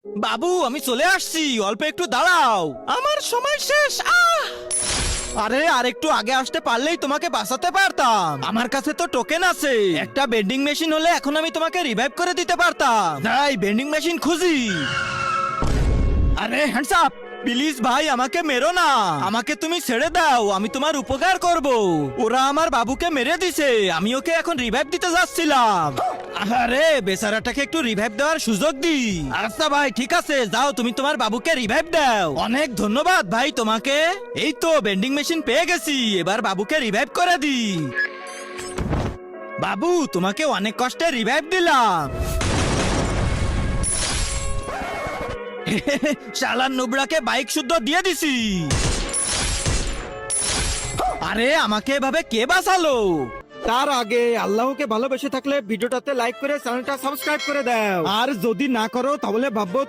বাবু আমি চলে আসছি, অল্প একটু দাঁড়াও, আমার সময় শেষ। আরে আর একটু আগে আসতে পারলেই তোমাকে বাঁচাতে পারতাম। আমার কাছে তো টোকেন আছে, একটা বেন্ডিং মেশিন হলে এখন আমি তোমাকে রিভাইভ করে দিতে পারতাম। তাই বেন্ডিং মেশিন খুঁজি। আরে হ্যান্ডস আপ, প্লিজ ভাই আমাকে মেরো না, আমাকে তুমি ছেড়ে দাও, আমি তোমার উপকার করব। ওরা আমার বাবুকে মেরে দিছে, আমি ওকে এখন রিভাইভ দিতে যাচ্ছিলাম। আরে বেচারাটাকে একটু রিভাইভ দেওয়ার সুযোগ দি। আচ্ছা ভাই ঠিক আছে, যাও তুমি তোমার বাবুকে রিভাইভ দাও। অনেক ধন্যবাদ ভাই তোমাকে। এই তো বেন্ডিং মেশিন পেয়ে গেছি, এবার বাবুকে রিভাইভ করে দি। বাবু তোমাকে অনেক কষ্টে রিভাইভ দিলাম। শালার নুবড়াকে বাইক শুদ্ধ দিয়ে দিছি। আরে আমাকে এভাবে কে বাঁচালো? তার আগে আল্লাহকে ভালোবেসে থাকলে ভিডিওটাতে লাইক করে চ্যানেলটা সাবস্ক্রাইব করে দাও, আর যদি না করো তাহলে ভাববো